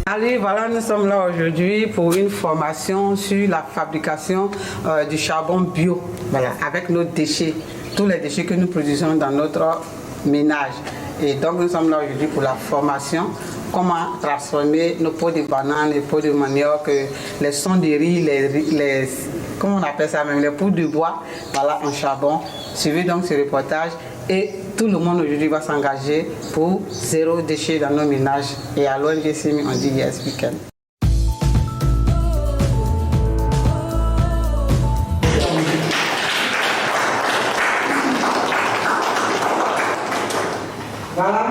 Allez, voilà, nous sommes là aujourd'hui pour une formation sur la fabrication du charbon bio, voilà, avec nos déchets, tous les déchets que nous produisons dans notre ménage. Et donc nous sommes là aujourd'hui pour la formation, comment transformer nos pots de banane, les pots de manioc, les sons de riz, comment on appelle ça même, les pots de bois, voilà, en charbon. Suivez donc ce reportage et tout le monde aujourd'hui va s'engager pour zéro déchet dans nos ménages. Et à l'ONG CIMI, on dit yes, we can. Voilà,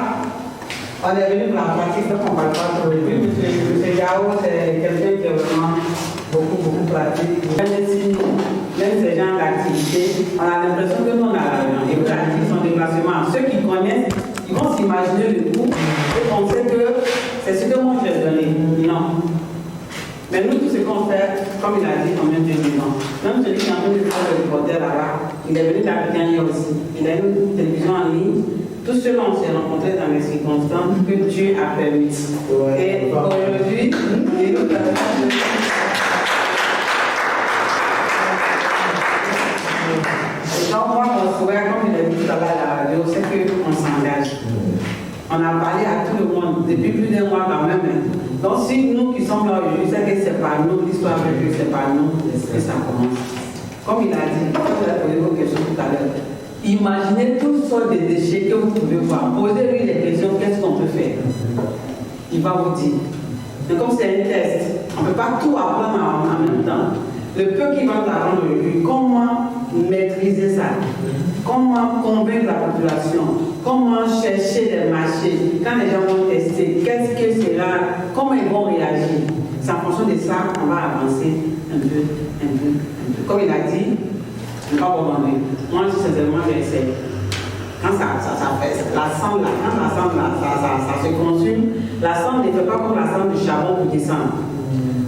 on est venu pour la pratique, donc on ne va pas trop le but. M. Yao, c'est quelqu'un qui est vraiment beaucoup pratique. Même ces gens d'activité, on a l'impression que nous on a l'argent et que l'activité son déplacement. Ceux qui connaissent, ils vont s'imaginer le coût et penser que c'est ce que moi je vais donner. Non. Mais nous, tout ce qu'on fait, comme il a dit, on vient de dire non. Même celui qui est en train de faire le reporter là-bas, il est venu d'Africain hier aussi. Il a une télévision en ligne. Tous ceux-là, on s'est rencontrés dans les circonstances que Dieu a permis. Et aujourd'hui, il nous a donc moi, mon souhait, comme il a dit tout à l'heure à la radio, c'est qu'on s'engage. On a parlé à tout le monde depuis plus d'un mois quand même. Donc si nous qui sommes là aujourd'hui, c'est que c'est par nous, l'histoire veut que c'est par nous que ça commence. Comme il a dit, vous avez posé vos questions tout à l'heure. Imaginez toutes sortes de déchets que vous pouvez voir. Posez-lui les questions, qu'est-ce qu'on peut faire? Il va vous dire. Mais comme c'est un test, on ne peut pas tout apprendre en même temps. Le peu qu'il va t'apprendre aujourd'hui, comment maîtriser ça, comment convaincre la population, comment chercher des marchés, quand les gens vont tester, qu'est-ce que c'est là, comment ils vont réagir. C'est en fonction de ça qu'on va avancer un peu. Comme il a dit, on ne va pas abandonner. Moi, sincèrement, j'essaie. Quand ça fait, la cendre là, quand la cendre là, ça se consume, la cendre ne fait pas comme la cendre du charbon pour descendre.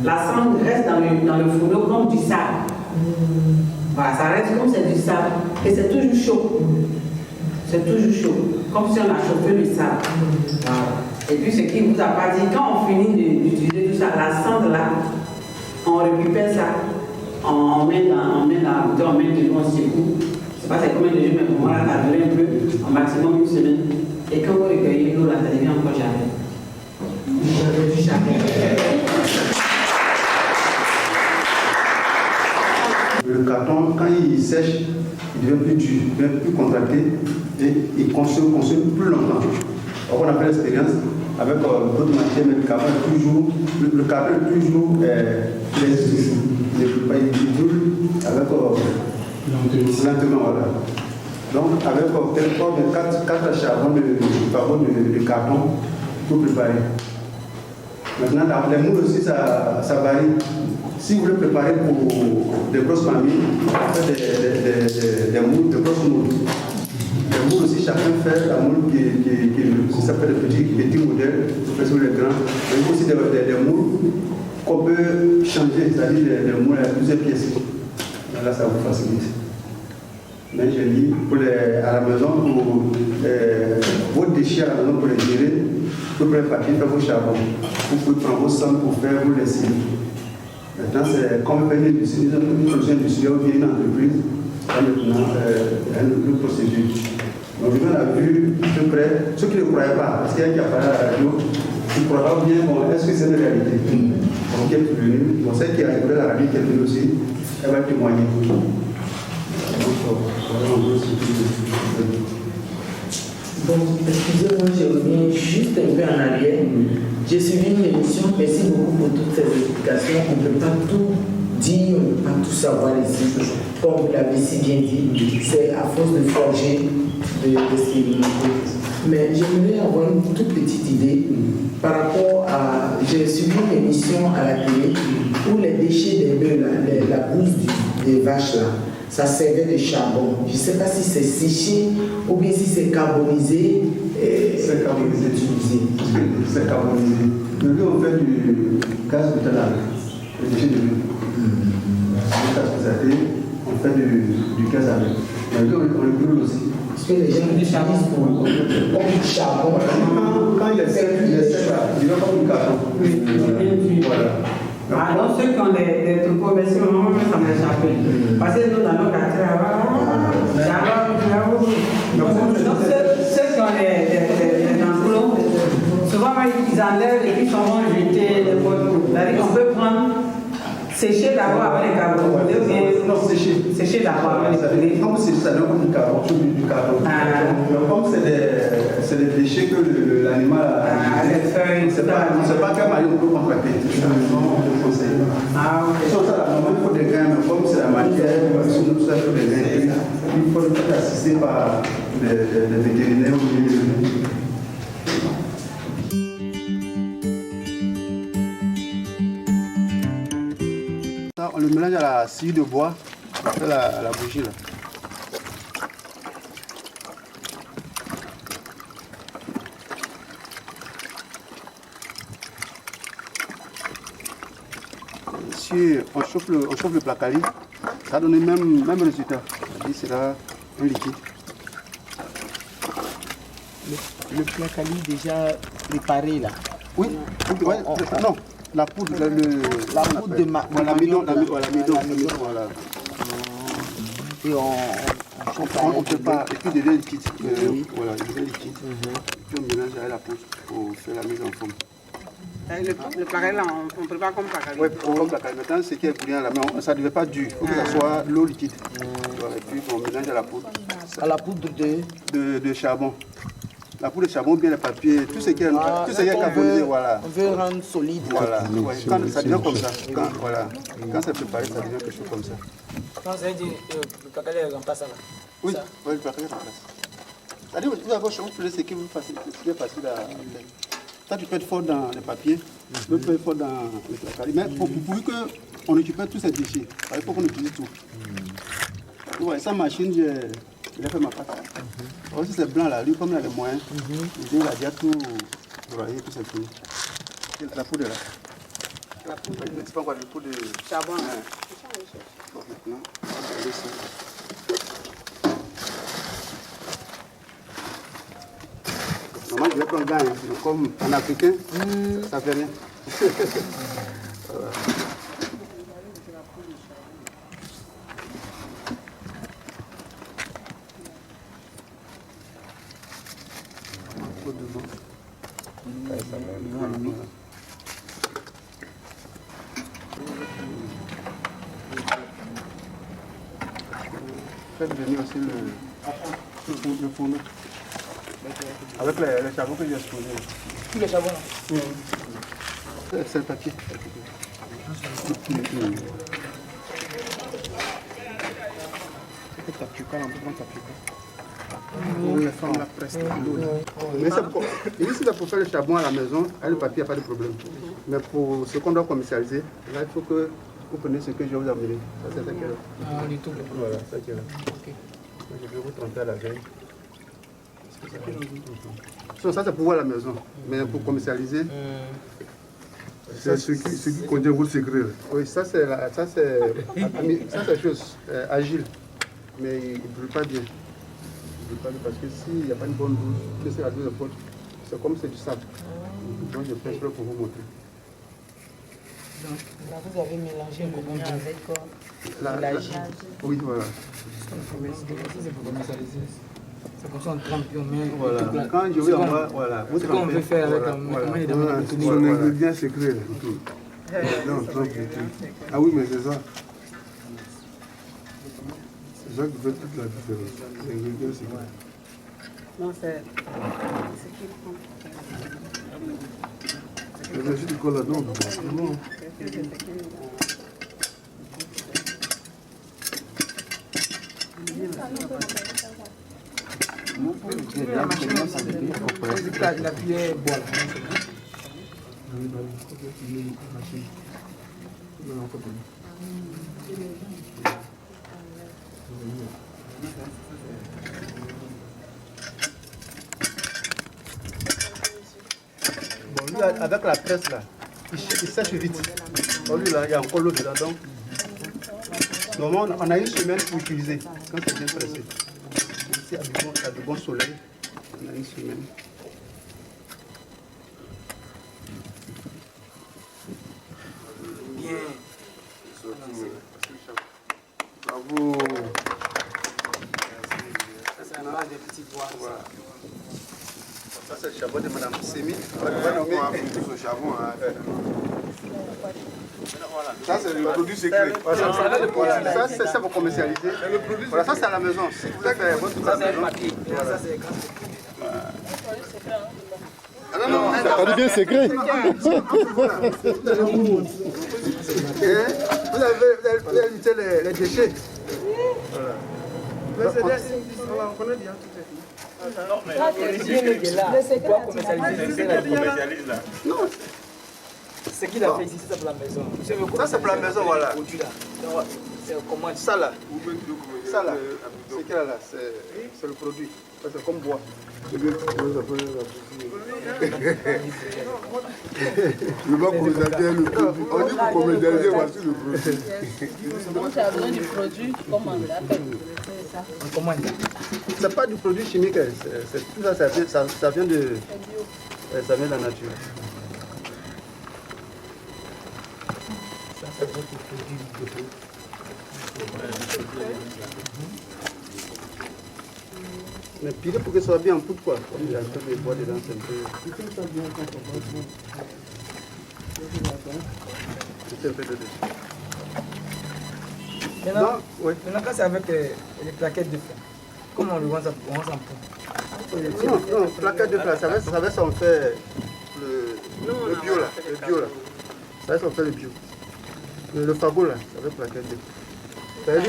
La cendre reste dans le fourneau comme du sable. Voilà, ça reste comme c'est du sable. Et c'est toujours chaud. C'est toujours chaud. Comme si on a chauffé le sable. Voilà. Et puis ce qui ne vous a pas dit, quand on finit d'utiliser tout ça, la cendre là, on récupère ça, on met dans de l'eau, on secoue. Je ne sais pas c'est combien de jours, mais pour moi là, ça dure un peu, en maximum une semaine. Et quand vous recueillez l'eau là, ça devient encore jamais. J'avais du jamais. Le carton, quand il sèche, il devient plus dur, il devient plus contracté et il consomme plus longtemps. Donc on a fait l'expérience avec d'autres matières, mais le carton est toujours, le carton est toujours il brûle avec lentement. Voilà. Donc avec quelques 4 charbons de carton pour préparer. Maintenant, dans les moules aussi, ça varie. Si vous voulez préparer pour des grosses familles, des moules, de grosses moules. Les moules aussi, chacun fait la moule qui s'appelle le petit modèle, sur les grands. Mais il y a aussi des moules qu'on peut changer, c'est-à-dire des moules à plusieurs pièces. Là, ça vous facilite. Mais je dis, à la maison, pour vos déchets à la maison, pour les gérer, vous pouvez partir faire vos charbons. Vous pouvez prendre vos cendres pour faire vos lessives. Maintenant, c'est comme faire une production industrielle ou une entreprise, maintenant, une procédure. Donc, on a vu à peu près, ceux qui ne croyaient pas, parce qu'il y a qui a parlé à la radio, ils ne croient pas bien, bon, est-ce que c'est une réalité? Donc, qui est venu, bon, celle qui a écouté la radio, qui est venue aussi, elle va témoigner. Bon, excusez-moi, je reviens juste un peu en arrière. J'ai suivi une émission, merci beaucoup pour toutes ces explications. On ne peut pas tout dire, on ne peut pas tout savoir ici. Comme vous l'avez si bien dit, c'est à force de forger de expérimenter. Mais j'aimerais avoir une toute petite idée par rapport à. J'ai suivi une émission à la télé où les déchets des bœufs, la bouse des vaches là, ça servait de charbon. Je ne sais pas si c'est séché ou bien si c'est carbonisé. C'est carbonisé. C'est carbonisé. Le lieu, on fait du gaz butane, le déchet de l'eau. Le gaz butane, on fait du gaz avec. Mais lui, on le brûle aussi. Parce que les gens utilisent comme du charbon. Quand il est sec, il va comme du carton. Voilà. Alors, ceux qui ont des troupeaux, mais c'est vraiment ça m'a échappé. Parce que nous, dans nos quartiers, donc, ceux qui ont des enclos, souvent, ils enlèvent et puis ils vont jeter les poteaux. C'est-à-dire qu'on peut prendre, sécher d'abord avec les carreaux. Non, sécher d'abord avec les Comme c'est ça, comme du carton. Comme c'est des déchets que l'animal a. les feuilles, On ne sait pas quel maillot on peut contracter. On le conseille. Ah, ok. Sur ça, normalement, il faut des grains, mais comme c'est la matière, sur nous, ça, il faut des grains. Il faut être assisté par des vétérinaires ou des. On le mélange à la scie de bois, à la bougie là. Si on chauffe le placali, ça donne le même résultat. C'est là un liquide. Le placali déjà préparé là. Oui, non. La poudre, la poudre de l'amidon, voilà. Et on prépare, et puis il devient liquide. Voilà, il devient liquide. Puis on mélange avec la poudre pour faire la mise en forme. Le placali là, on prépare comme placali. Oui, comme placali. Maintenant, ce qui est bouillant là, mais ça ne devait pas dur. Il faut que ça soit l'eau liquide. Voilà, et puis on mélange à la poudre. À la poudre de charbon. La poudre de charbon, bien les papiers, tout ce qui est carbonisé, voilà. On veut rendre solide. Voilà, ouais. Quand ça devient comme ça, quand c'est préparé, ça devient quelque chose comme ça. Quand ça veut dire le placali remplace ça là. Oui, le placali remplace. C'est-à-dire que vous avez changé ce qui est facile à faire. Ça, tu peux être fort dans les papiers, l'autre peut être fort dans le placali. Mais pour qu'on récupère tous ces déchets, il faut qu'on utilise tout. Vous voyez, sa machine, j'ai fait ma pâte. Aussi c'est blanc là, lui comme il a les moyens, il a déjà tout broyé, tout c'est fini. La poudre est là. La poudre, c'est pas quoi, la poudre de charbon. Bon, maintenant, on va laisser. Normalement, je vais prendre un gars, comme en africain, ça fait rien. Voilà. Faites venir aussi le fourneau. Avec les charbons que j'ai exposés. Tous les charbons là. C'est le papier. On le fait, on la presse. Mais ici, pour faire le charbon à la maison, avec le papier, il n'y a pas de problème. Mais pour ce qu'on doit commercialiser, là, il faut que vous preniez ce que je vais vous amener. Ça, c'est ça qui est là. Ah, du tout. Voilà, ça qui est là. Ok. Je vais vous tremper à la veille. Ça, c'est pour vous à la maison. Mais pour commercialiser, c'est ce qui contient votre secret. Oui, ça, c'est chose agile. Mais il ne brûle pas bien. Parce que s'il n'y a pas une bonne douche, que c'est la douche de pote, c'est comme c'est du sable. Donc je pêche pour vous montrer. Donc, là, vous avez mélangé le coco avec l'agile. Oui, voilà. C'est pour commercialiser. C'est comme ça on trempe, on met. Voilà. Quand je vais en bas, voilà. C'est comme on veut faire avec un son ingrédient secret. Non, ah oui, mais c'est ça. C'est ça qui fait toute la différence. L'ingrédient secret. Non, c'est ce qui prend. C'est juste du colle là-dedans. Non. La cuillère bois là. Bon, lui, avec la presse là, il sèche vite. Bon, lui là, il y a encore l'eau dedans. Donc, Normalement, on a une semaine pour utiliser, quand c'est bien pressé. Ici, à du bon soleil, on a une semaine. Bien. Bravo. Ça, c'est un mélange de petits pois. Voilà. Ça, c'est le charbon de Mme Semi. On va nommer au charbon. Ça, c'est le produit secret. Ça, c'est ça pour commercialiser. Voilà, ça, c'est à la maison. Si vous voulez faire votre Ça, c'est maison. un papier. Ça, c'est grand. Ah non, non, On dit bien secret. Vous avez limité les déchets. Voilà. Ce qu'il a fait ici, c'est pour la maison. Ça, c'est pour la maison, voilà. C'est comment Ça, là. Ça, là. C'est qu'il y a là. C'est le produit. C'est comme bois. le mot commercialiser le produit. On dit pour commercialiser, voici le produit. Donc tu as besoin du produit, comment on l'appelle? on commande. C'est pas du produit chimique. Tout ça, ça vient de. Ça vient de la nature. Ça, c'est votre produit. Mais pire pour que ça soit bien en poudre, quoi. Comme il y a un peu de bois dedans, c'est un peu. C'est un peu de dessus. Maintenant, oui. maintenant quand c'est avec les plaquettes de fer, comment on le vend ça en poudre? Non, plaquette de fer, ça va, on fait le bio là. Le bio là. Ça va, on fait le bio. Le fagot là, ça va plaquette de fer.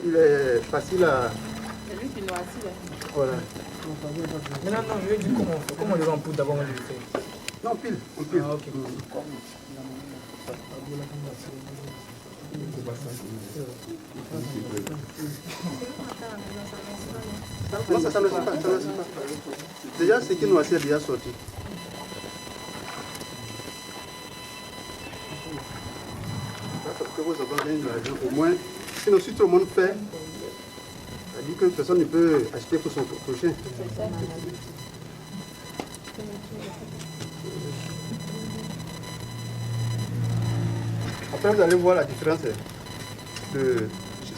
Il est facile à. C'est lui qui noircit là. Voilà. Maintenant, non, je veux dire comment on le vend en poudre d'abord on le fait. Non, pile, on pile. Ah, ok. Non, ça ne suffit pas. Déjà, ce qui nous a déjà sorti. Ça peut vous avoir bien de l'argent. Au moins, sinon, si tout le monde fait, ça dit que personne ne peut acheter pour son prochain. Après, vous allez voir la différence de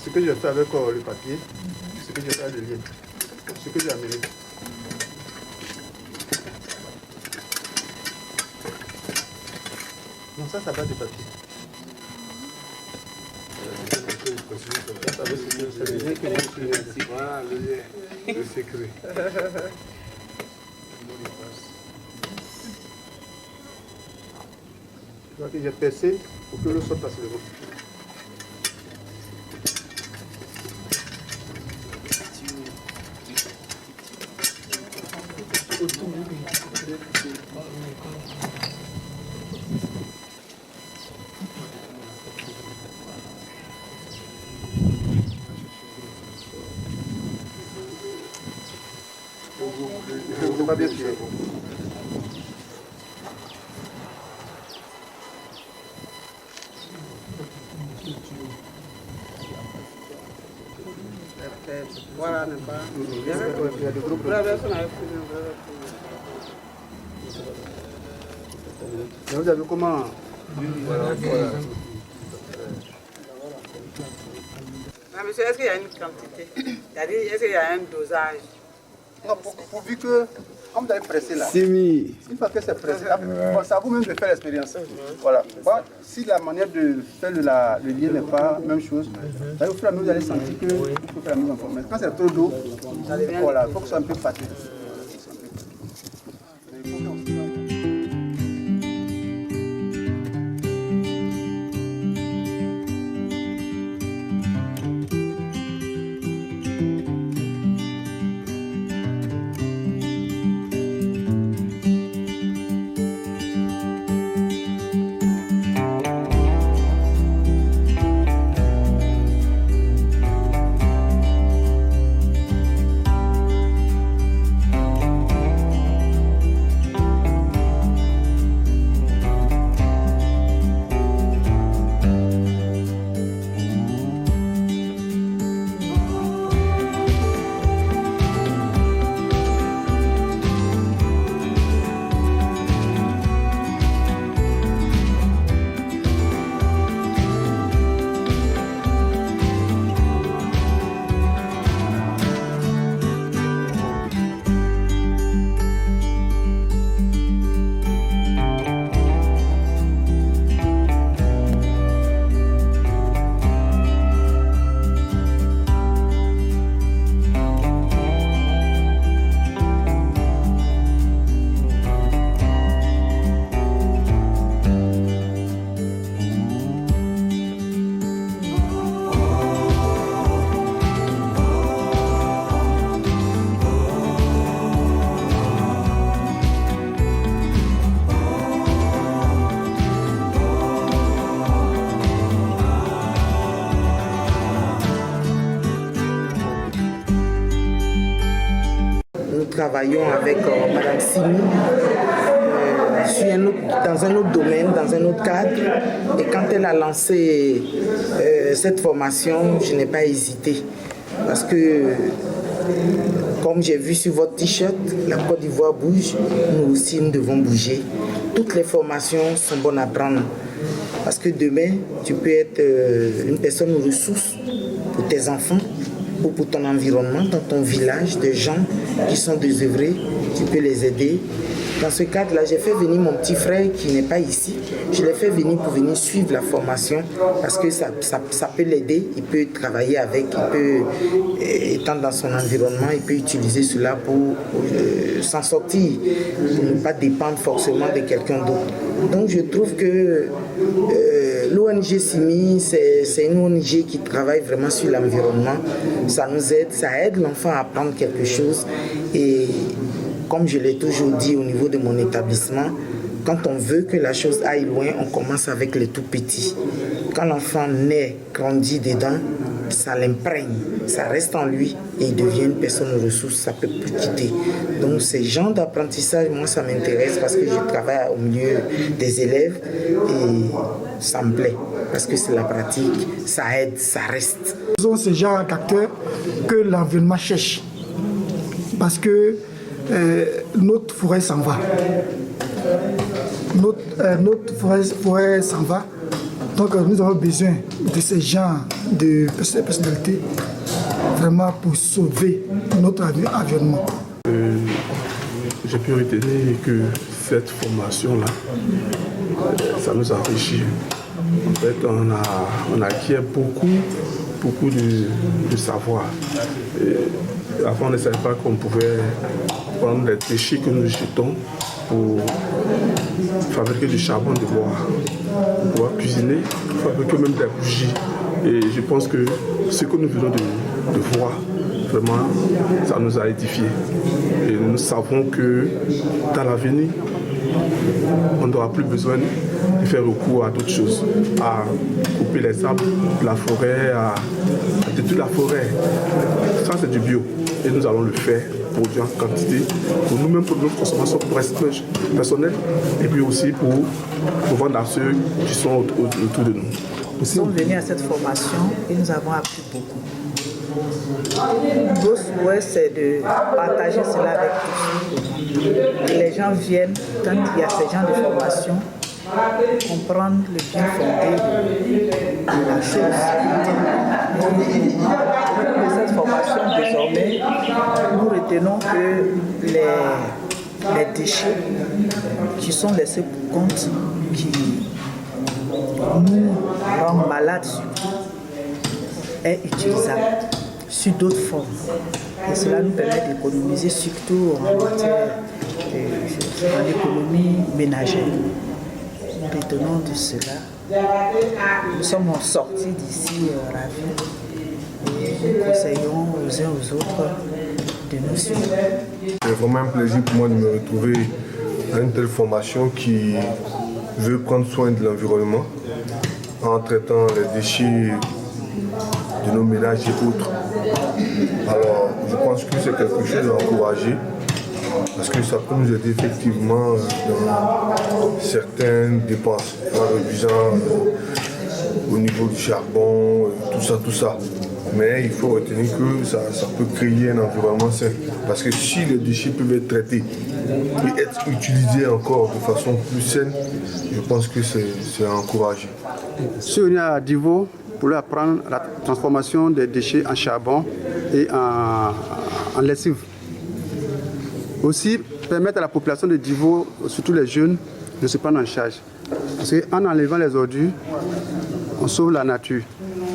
ce que j'ai fait avec le papier, ce que j'ai fait avec le lien, ce que j'ai amené. Non, ça va de papier. C'est le lien que j'ai ici. Voilà le secret. Je vois que j'ai percé pour que l'eau sorte facilement. C'est pas bien tiré. Voilà, n'est pas. Il y a des gros La produits. personne avait pris un vrai. Mais vous avez comment? Voilà. Non, monsieur, est-ce qu'il y a une quantité? C'est-à-dire, est-ce qu'il y a un dosage? Non, pourvu que, comme vous allez presser là, Simi. une fois que c'est pressé, c'est à vous-même de faire l'expérience. Voilà. Bon, si la manière de faire le lien n'est pas la même chose, au fur et à mesure, vous allez sentir qu'il faut faire la mise en forme. Mais quand c'est trop d'eau, voilà, il faut que ce soit un peu pâté. travaillons avec Mme Simi dans un autre domaine, dans un autre cadre. Et quand elle a lancé cette formation, je n'ai pas hésité. Parce que, comme j'ai vu sur votre t-shirt, la Côte d'Ivoire bouge, nous aussi nous devons bouger. Toutes les formations sont bonnes à prendre. Parce que demain, tu peux être une personne ressource pour tes enfants ou pour ton environnement, dans ton village, des gens qui sont désœuvrés, tu peux les aider. Dans ce cadre-là, j'ai fait venir mon petit frère qui n'est pas ici. Je l'ai fait venir pour venir suivre la formation parce que ça peut l'aider. Il peut travailler avec, il peut, étant dans son environnement, il peut utiliser cela pour s'en sortir, pour ne pas dépendre forcément de quelqu'un d'autre. Donc je trouve que l'ONG Simi, c'est une ONG qui travaille vraiment sur l'environnement. Ça nous aide, ça aide l'enfant à apprendre quelque chose. Et comme je l'ai toujours dit au niveau de mon établissement, quand on veut que la chose aille loin, on commence avec les tout petits. Quand l'enfant naît, grandit dedans, ça l'imprègne, ça reste en lui et il devient une personne ressource, ça ne peut plus quitter. Donc ces genres d'apprentissage, moi ça m'intéresse parce que je travaille au milieu des élèves et ça me plaît parce que c'est la pratique, ça aide, ça reste. Ce sont ces genres d'acteurs que l'environnement cherche parce que notre forêt s'en va. Notre forêt s'en va. Donc nous avons besoin de ces genres de personnalités vraiment pour sauver notre environnement. J'ai pu retenir que cette formation-là, ça nous enrichit. En fait, on acquiert beaucoup de savoir. Et avant, on ne savait pas qu'on pouvait prendre les déchets que nous jetons pour fabriquer du charbon de bois, pour pouvoir cuisiner, fabriquer même des bougies. Et je pense que ce que nous venons de voir, vraiment, ça nous a édifiés. Et nous savons que dans l'avenir, on n'aura plus besoin de faire recours à d'autres choses, à couper les arbres, la forêt, à détruire la forêt. Ça, c'est du bio. Et nous allons le faire, produire en quantité, pour nous-mêmes, pour notre consommation personnelle, et puis aussi pour vendre à ceux qui sont autour de nous. Nous sommes venus à cette formation et nous avons appris beaucoup. Notre souhait, c'est de partager cela avec tous. Que les gens viennent, quand il y a ces genres de formation, comprendre le bien fondé de la chose. De cette formation, désormais, nous retenons que les déchets, qui sont laissés pour compte, qui nous rendent malades surtout, est utilisable sous d'autres formes. Et cela nous permet d'économiser surtout en matière d'économie ménagère. Nous retenons de cela. Nous sommes sortis d'ici ravis et nous conseillons aux uns aux autres de nous suivre. C'est vraiment un plaisir pour moi de me retrouver à une telle formation qui veut prendre soin de l'environnement en traitant les déchets de nos ménages et autres. Alors, je pense que c'est quelque chose à encourager parce que ça peut nous aider effectivement dans certaines dépenses, en réduisant au niveau du charbon, tout ça. Mais il faut retenir que ça peut créer un environnement sain. Parce que si les déchets peuvent être traités et être utilisés encore de façon plus saine, je pense que c'est à encourager. Je suis venu à Divo pour leur apprendre la transformation des déchets en charbon et en lessive. Aussi, permettre à la population de Divo, surtout les jeunes, de se prendre en charge. Parce qu'en enlevant les ordures, on sauve la nature.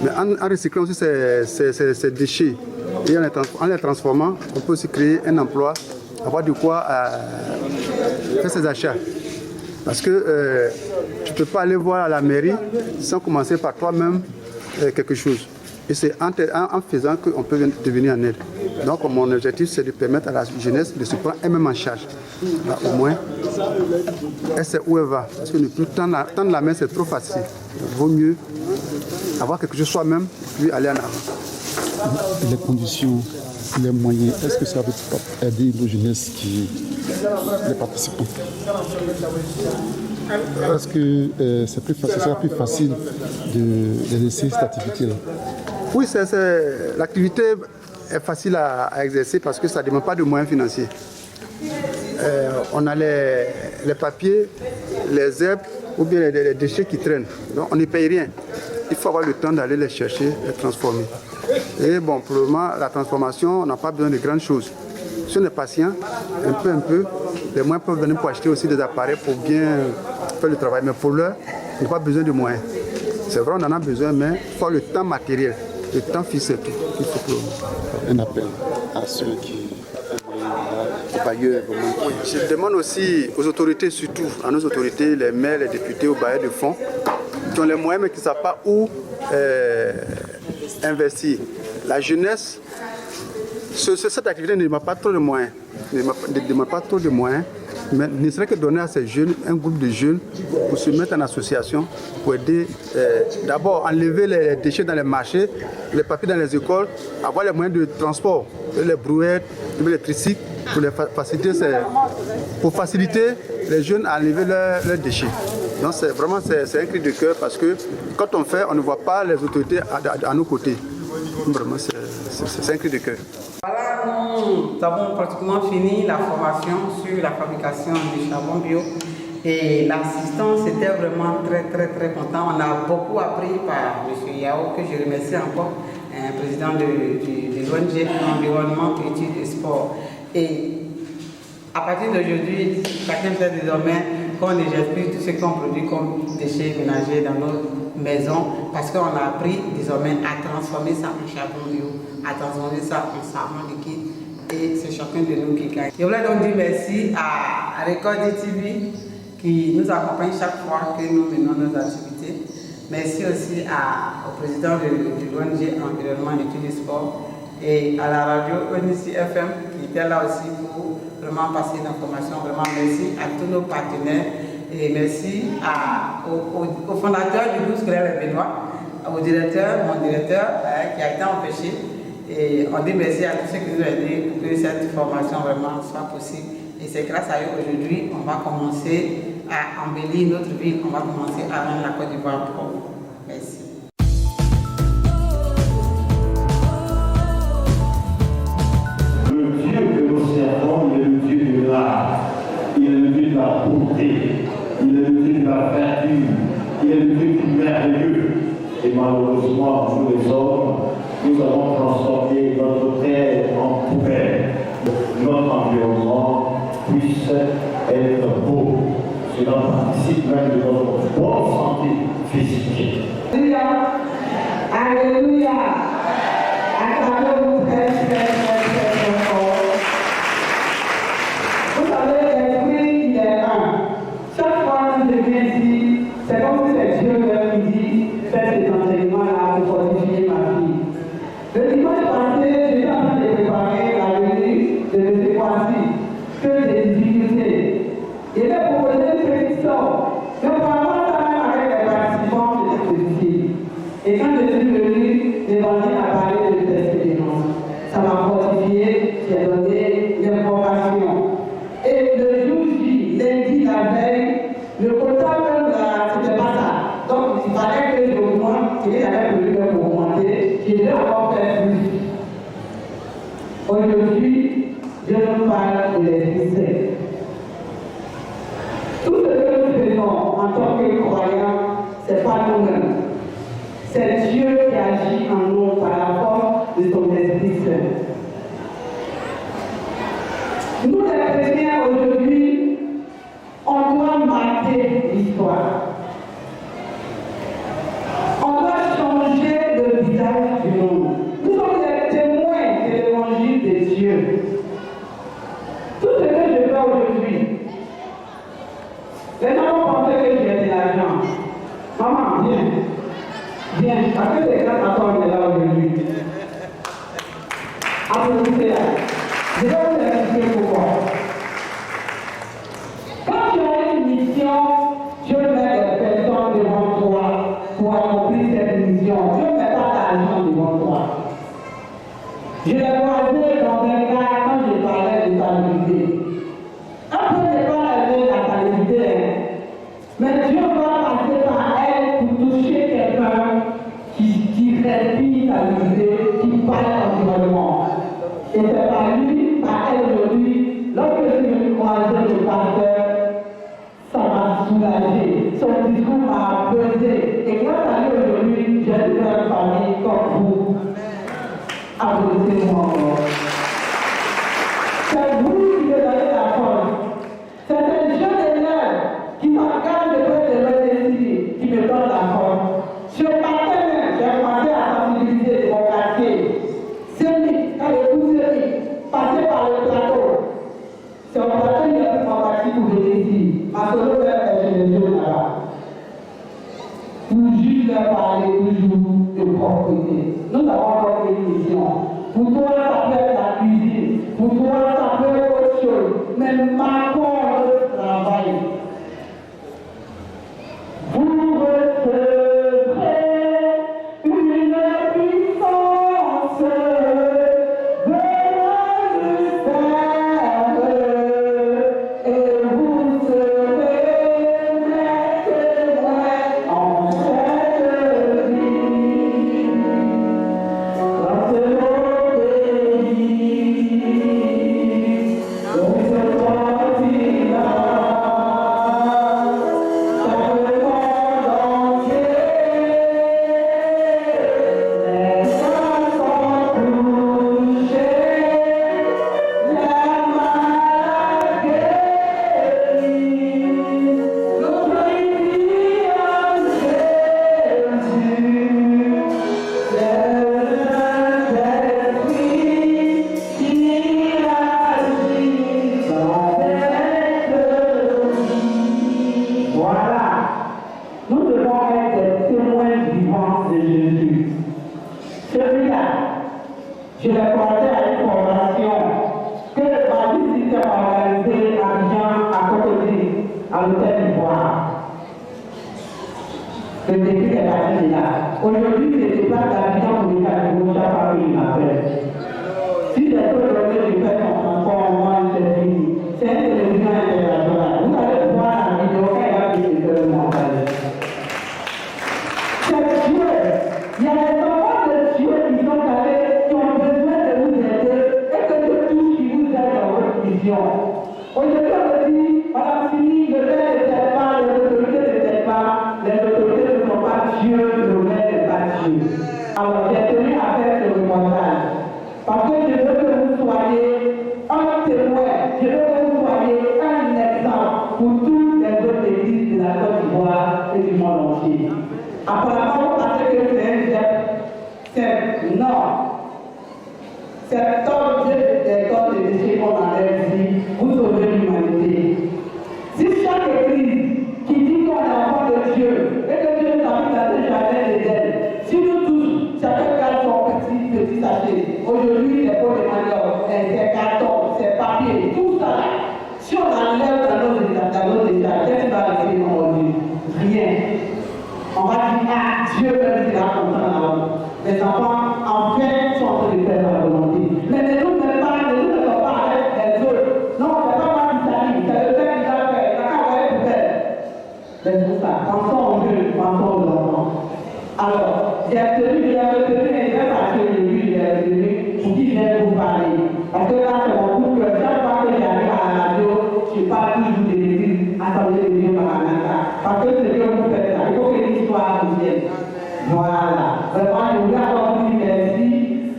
Mais en recyclant aussi ces déchets et en les transformant, on peut aussi créer un emploi, avoir de quoi faire ses achats. Parce que tu ne peux pas aller voir à la mairie sans commencer par toi-même quelque chose. Et c'est en faisant qu'on peut devenir en aide. Donc mon objectif, c'est de permettre à la jeunesse de se prendre elle-même en charge. Là, au moins, elle sait où elle va. Parce que ne plus tendre la main, c'est trop facile. Il vaut mieux avoir quelque chose soi-même, puis aller en avant. Les conditions les moyens, est-ce que ça va aider nos jeunesses les participants? Est-ce que ce sera plus facile de laisser cette activité-là? Oui, l'activité est facile à exercer parce que ça ne demande pas de moyens financiers. On a les papiers, les herbes ou bien les déchets qui traînent. Donc on ne paye rien. Il faut avoir le temps d'aller les chercher, les transformer. Et bon, pour le moment, la transformation, on n'a pas besoin de grandes choses. Si on est patient, un peu, les moyens peuvent venir pour acheter aussi des appareils pour bien faire le travail. Mais pour l'heure, on n'a pas besoin de moyens. C'est vrai, on en a besoin, mais il faut le temps matériel, le temps fixe, c'est tout. Il faut pour le moment. Un appel à ceux qui... Je demande aussi aux autorités, surtout à nos autorités, les maires, les députés, aux bailleurs de fonds, qui ont les moyens mais qui ne savent pas où investir. La jeunesse, cette activité ne demande pas trop de moyens. Mais ne serait que donner à ces jeunes, un groupe de jeunes, pour se mettre en association, pour aider, d'abord enlever les déchets dans les marchés, les papiers dans les écoles, avoir les moyens de transport, les brouettes, les tricycles, pour faciliter les jeunes à enlever leurs déchets. Donc c'est un cri de cœur parce que quand on fait, on ne voit pas les autorités à nos côtés. Vraiment, c'est un cri de cœur. Voilà, nous avons pratiquement fini la formation sur la fabrication du charbon bio et l'assistance était vraiment très content. On a beaucoup appris par M. Yao, que je remercie encore, président de l'ONG Environnement, Études et Sport. Et à partir d'aujourd'hui, chacun sait désormais qu'on ne jette plus tout ce qu'on produit comme déchets ménagers dans nos maisons parce qu'on a appris désormais à transformer ça en charbon bio, à transformer ça en savon liquide et c'est chacun de nous qui gagne. Je voulais donc dire merci à Record TV qui nous accompagne chaque fois que nous menons nos activités. Merci aussi au président de l'ONG Environnement, Études et Sport et à la radio ONICI FM qui était là aussi pour vraiment passer l'information. Vraiment merci à tous nos partenaires et merci au fondateur du 12 Claire Benoît, au directeur, mon directeur qui a été empêché. Et on dit merci à tous ceux qui nous ont aidés pour que cette formation vraiment soit possible. Et c'est grâce à eux aujourd'hui on va commencer à embellir notre ville, on va commencer à rendre la Côte d'Ivoire propre. Merci. Le Dieu que nous servons, il est le Dieu de l'art, il est le Dieu de la beauté, il est le Dieu de la vertu, il est le Dieu du merveilleux. Et malheureusement, nous les hommes, nous avons transformé notre terre en poubelle. Notre environnement puisse être beau. Cela participe même de notre bonne santé physique. Alléluia. Alléluia. Acclamez-vous très fort. Vous savez, l'esprit, il est un. Chaque fois que je viens ici, c'est comme si c'est Dieu qui dit, faites ces enseignements-là pour fortifier ma vie. Le dimanche passé, j'étais en train de préparer la venue de M. Kwasi, que des difficultés. Il était proposé une pétition. Mais auparavant, ça même avec les participants de cette pétition. Et quand je suis venu, l'évangile a parlé de persévérance. Ça m'a fortifié, j'ai donné l'information. Et le jour J, lundi la veille, le comptable, c'était pas ça. Donc il fallait que j'augmente, qu'il avait voulu me augmenter, je devais encore faire plus. Aujourd'hui, je nous parle de l'Esprit Saint. Tout ce que nous faisons en tant que croyants, ce n'est pas nous-mêmes. C'est Dieu qui agit en nous par la force de son Esprit Saint. Nous, les chrétiens, aujourd'hui, on doit marquer l'histoire. On doit changer le visage du monde. Nous sommes les témoins de l'évangile de Dieu. Tout ce que je fais aujourd'hui, les gens vont penser que j'ai de l'argent. Maman, viens, parce que c'est grâce à toi qu'on est là aujourd'hui. Applaudissez-la. Je vais vous expliquer pourquoi. Quand tu as une mission, Dieu met des personnes devant toi pour accomplir cette mission. Dieu ne met pas d'argent devant toi. Je l'ai croisé côté. Nous avons encore une mission. Pour toi, ça peut être la cuisine. Pour toi, ça peut être autre chose. Mais marquons le travail. Vous recevrez une puissance venant du Père, et vous serez mes témoins en cette vie. Dans ce beau pays, où se profila je l'ai porté à une formation que ma visite a organisée à Abidjan, à Cocody, à l'hôtel d'Ivoire. Le début est parti de là. Aujourd'hui, je déplace d'Abidjan pour le Cameroun, chaque fois qu'il m'appelle. Si j'ai peu donné, je fais son transport, moi, c'est fini. C'est une télévision internationale. Vous allez voir la vidéo quand elle va finir de montage. C'est Dieu. Il y a des enfants de Dieu qui sont allés, qui ont besoin de vous aider et que de tout qui vous aide dans votre vision. Aujourd'hui, on me dit, on a fini, le père ne t'aide pas, les autorités ne t'aident pas, les autorités ne sont pas Dieu, le maire n'est pas Dieu. Alors, j'ai tenu à faire ce reportage parce que je veux que vous soyez un témoin, je veux que vous soyez un exemple pour toutes les autres églises de la Côte d'Ivoire et du monde entier. Apparemment, vous pensez que c'est un geste. Non. C'est tant des corps de déchets qu'on enlève ici, vous sauvez l'humanité. Si chaque église qui dit qu'on est enfant de Dieu et que Dieu nous a mis dans un jardin d'Éden, si nous tous, chacun garde son petit sachet, aujourd'hui, les pots de manioc, c'est carton, c'est papier, tout ça, si on enlève dans nos états, qu'est-ce qui va arriver aujourd'hui? Rien. On va dire, ah, Dieu même s'il a content là-haut. Les enfants, en fait, sont en train de faire la volonté. Mais ne nous mettons pas avec les autres. Non, c'est pas moi qui s'allie, c'est le père qui l'a fait. Il n'a qu'à envoyer pour faire. C'est tout ça. Pensons aux jeunes, pensons aux enfants. Alors, j'avais tenu et j'ai passé le lui, j'ai tenu pour qui je vais vous parler. Parce que là, c'est mon coup que chaque fois que j'arrive à la radio, je parle toujours de l'église, Assemblée de Dieu Maranatha. Parce que c'est ce que vous faites là. Il faut que l'histoire vous vienne. Voilà. Vraiment, je voulais avoir dit merci.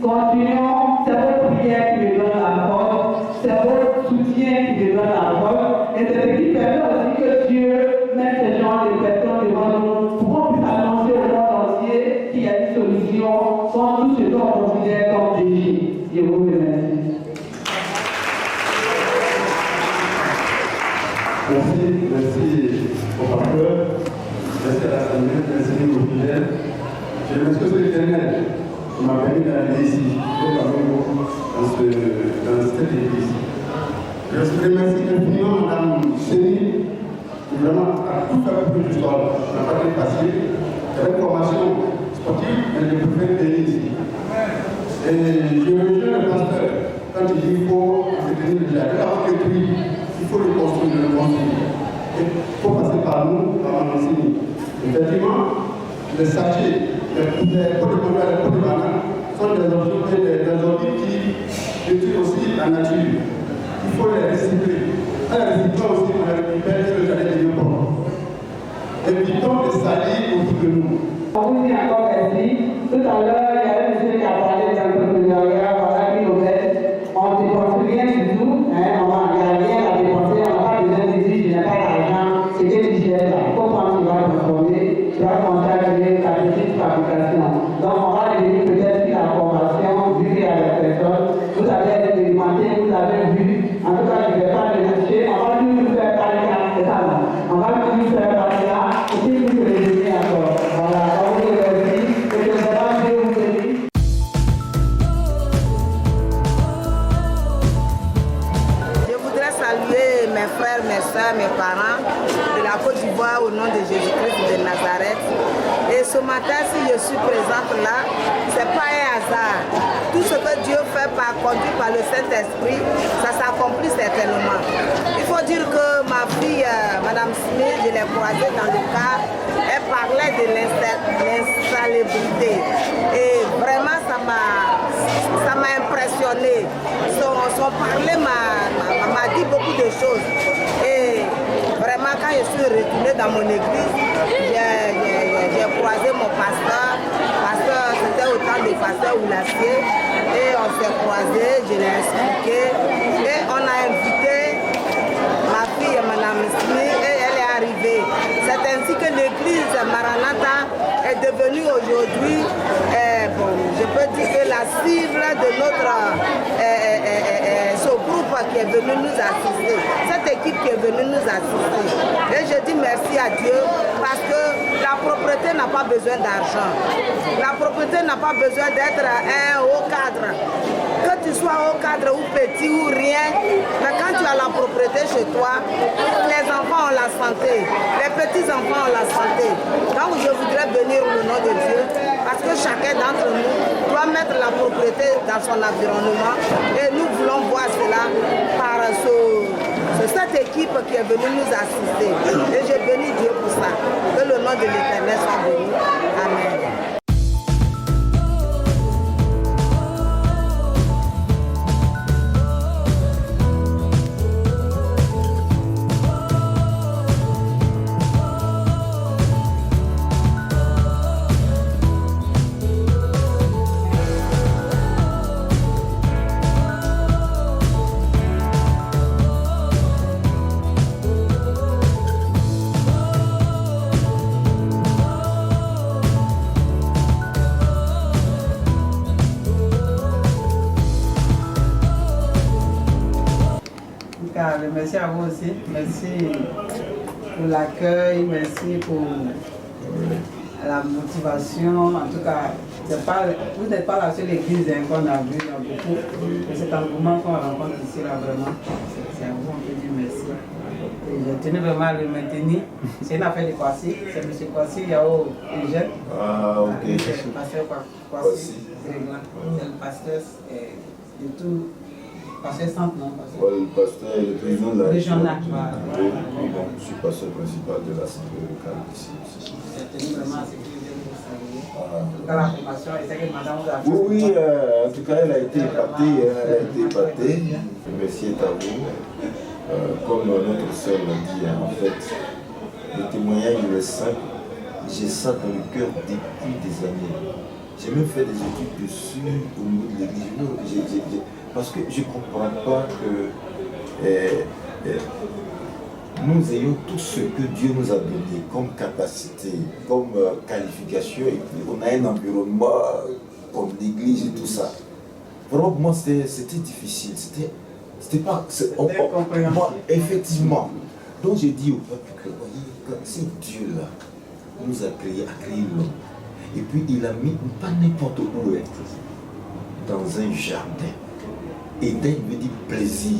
Continuons. C'est votre prière qui me donne la force. C'est votre soutien qui me donne la force. Et c'est ce qui permet aussi que Dieu mette ces gens, les personnes devant nous, pour qu'on puisse annoncer au monde entier qu'il y a une solution sans tout ce qu'on considère comme péché. Je vous remercie. Merci au pasteur, merci à l'Assemblée, merci aux fidèles. Je m'excuse l'Éternel qui m'a permis d'arriver ici, dans cette église. Je remercie infiniment Mme Chérie, qui vraiment a tout fait pour l'histoire. On n'a pas été facile. Il y avait une formation sportive, mais je préfère venir ici. Et je rejoins le pasteur quand il dit qu'il faut entretenir le jardin. Avant que puis, il faut le construire, le construire. Il faut passer par nous, par l'enseigne. Effectivement, les sachets, les pots de manioc, les pots de banane sont des objets qui détruisent aussi la nature. Il faut les recycler. À la recycler aussi, on récupère le jardin de Dieu. Évitons de salir autour de nous. On vous dit encore merci. Tout à l'heure, il y avait un monsieur qui a parlé d'entrepreneuriat, voilà, qui nous aide. On ne dépense rien du tout, hein, il n'y a rien à dépenser, on n'a pas besoin de dire, je n'ai pas d'argent, c'est que tu gères là. Il faut prendre, tu vas transformer, tu vas commencer à créer ta petite fabrication. Donc, on va venir peut-être sur la formation, vu qu'il y a des personnes, vous avez expérimenté, vous avez vu. En tout cas, je ne vais pas le lâcher, on va nous faire parler là, c'est ça là. On va nous faire parler là, et puis vous le dire encore. Voilà, on vous remercie, et que vous avez mes soeurs, mes parents de la Côte d'Ivoire au nom de Jésus-Christ de Nazareth. Et ce matin, si je suis présente là, ce n'est pas un hasard. Tout ce que Dieu fait conduit par le Saint-Esprit, ça s'accomplit certainement. Il faut dire que ma fille, Madame Smith, je l'ai croisée dans le car, elle parlait de l'insalubrité. Et vraiment, ça m'a impressionné. Son parler m'a dit beaucoup de choses. Et vraiment, quand je suis retournée dans mon église, j'ai croisé mon pasteur. C'était au temps du pasteur Oulassier. Et on s'est croisés, je l'ai expliqué. Et on a invité ma fille, Madame Smith, et elle est arrivée. C'est ainsi que l'église Maranatha est devenue aujourd'hui, je peux dire que la cible de notre ce groupe qui est venu nous assister, cette équipe qui est venue nous assister. Et je dis merci à Dieu parce que la propreté n'a pas besoin d'argent. La propreté n'a pas besoin d'être un haut cadre. Que tu sois haut cadre ou petit ou rien, mais quand tu as la propreté chez toi, les enfants ont la santé, les petits-enfants ont la santé. Donc je voudrais bénir le nom de Dieu parce que chacun d'entre nous doit mettre la propreté dans son environnement et nous voulons voir cela par cette équipe qui est venue nous assister. Et je bénis Dieu pour ça. Que le nom de l'Éternel soit béni. Amen. Merci à vous aussi. Merci pour l'accueil, merci pour la motivation. En tout cas, vous n'êtes pas la seule église qu'on a vue, il y a beaucoup. Et cet engouement qu'on rencontre ici, là, vraiment, c'est à vous, on peut dire merci. Et j'ai tenu vraiment à le maintenir. C'est une affaire de Kwasi. C'est M. Kwasi Yao Eugène. Ah, ok. C'est le pasteur Kwasi. C'est le pasteur de tout. Pasteur centre, non? Le pasteur est le président de la régional. Oui, bon, je suis pasteur principal de la santé locale ici. J'ai tenu vraiment à ce que je vienne vous saluer. En tout cas, la formation, et c'est que madame vous a fait. Oui, en tout cas, elle a été épatée. Merci est à vous. Comme notre sœur l'a dit, en fait, le témoignage est simple. J'ai ça dans le cœur depuis des années. J'ai même fait des études dessus au niveau de l'église. Parce que je ne comprends pas que nous ayons tout ce que Dieu nous a donné comme capacité, comme qualification, et puis on a un environnement comme l'église et tout ça. Vraiment, moi, c'était difficile. C'était pas... moi, effectivement. Donc, j'ai dit au peuple que, voyez, c'est Dieu là nous a créé l'homme. Et puis, il a mis, pas n'importe où, dans un jardin. Éden veut dire plaisir.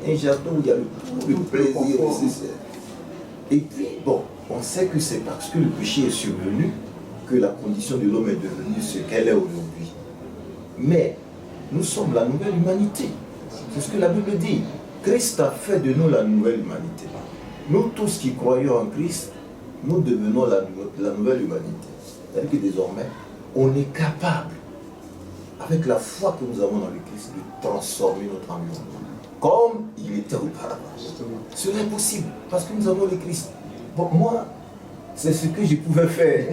Un jardin où il y a le plaisir nécessaire. Et puis, bon, on sait que c'est parce que le péché est survenu que la condition de l'homme est devenue ce qu'elle est aujourd'hui. Mais nous sommes la nouvelle humanité. C'est ce que la Bible dit. Christ a fait de nous la nouvelle humanité. Nous tous qui croyons en Christ, nous devenons la nouvelle humanité. C'est-à-dire que désormais, on est capable, avec la foi que nous avons dans le Christ, de transformer notre environnement comme il était auparavant. Ce n'est possible parce que nous avons le Christ. Bon, moi, c'est ce que je pouvais faire.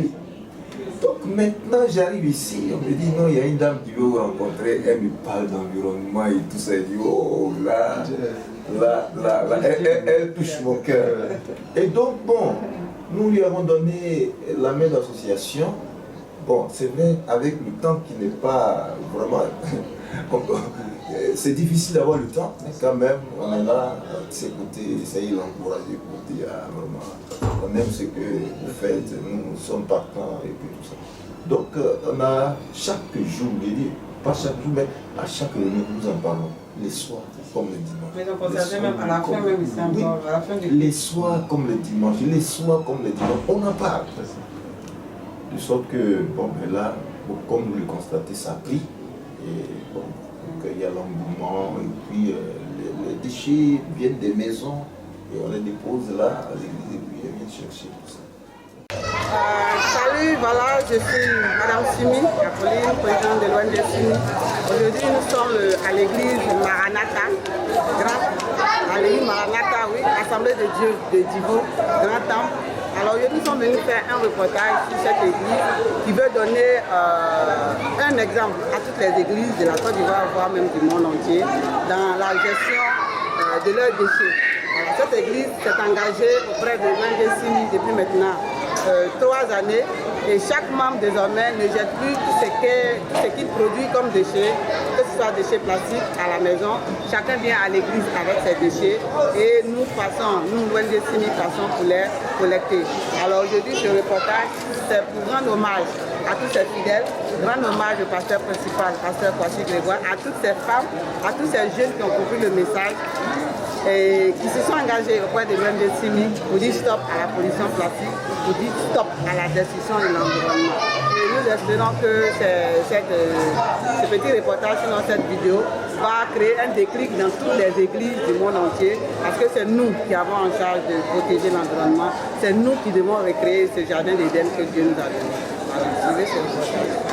Donc maintenant, j'arrive ici, on me dit non, il y a une dame qui veut vous rencontrer, elle me parle d'environnement et tout ça. Elle dit oh là, elle touche mon cœur. Et donc, bon, nous lui avons donné la main d'association. Bon, c'est vrai, avec le temps qui n'est pas vraiment... c'est difficile d'avoir le temps, mais quand même, on est là, de ses côtés, essayer de l'encourager pour dire, vraiment, on aime ce que vous faites, nous sommes partants et puis tout ça. Donc, on a chaque jour, pas chaque jour, mais à chaque réunion, nous en parlons. Les soirs comme le dimanche. Mais donc, on savait même à la fin, même, c'est encore à la fin du... Les soirs comme le dimanche, les soirs comme le dimanche, on en parle. De sorte que, bon, mais là, comme vous le constatez, ça prie. Et bon, il y a l'engouement, et puis les déchets viennent des maisons, et on les dépose là à l'église, et puis ils viennent chercher tout ça. Salut, voilà, je suis Madame Simi, Apolline, présidente de l'ONG Simi. Aujourd'hui, nous sommes à l'église Maranatha, à l'église Maranatha, oui, Assemblée de Dieu de Divo, Grand Temple. Alors aujourd'hui, nous sommes venus faire un reportage sur cette église qui veut donner un exemple à toutes les églises de la Côte d'Ivoire, voire même du monde entier, dans la gestion de leurs déchets. Alors, cette église s'est engagée auprès de l'ONG Simi depuis maintenant 3 années et chaque membre désormais ne jette plus tout ce qu'il produit comme déchets, que ce soit déchets plastiques à la maison. Chacun vient à l'église avec ses déchets et nous, l'ONG Simi, passons pour les collecter. Alors aujourd'hui, ce reportage, c'est pour rendre hommage à tous ces fidèles, rendre hommage au pasteur principal, pasteur Kwasi Grégoire, à toutes ces femmes, à tous ces jeunes qui ont compris le message et qui se sont engagés auprès de l'ONG Simi pour dire stop à la pollution plastique, pour dire stop à la destruction de l'environnement. Et nous espérons que ce petit reportage dans cette vidéo va créer un déclic dans toutes les églises du monde entier, parce que c'est nous qui avons en charge de protéger l'environnement, c'est nous qui devons recréer ce jardin d'Éden que Dieu nous a donné. Voilà, suivez ce reportage.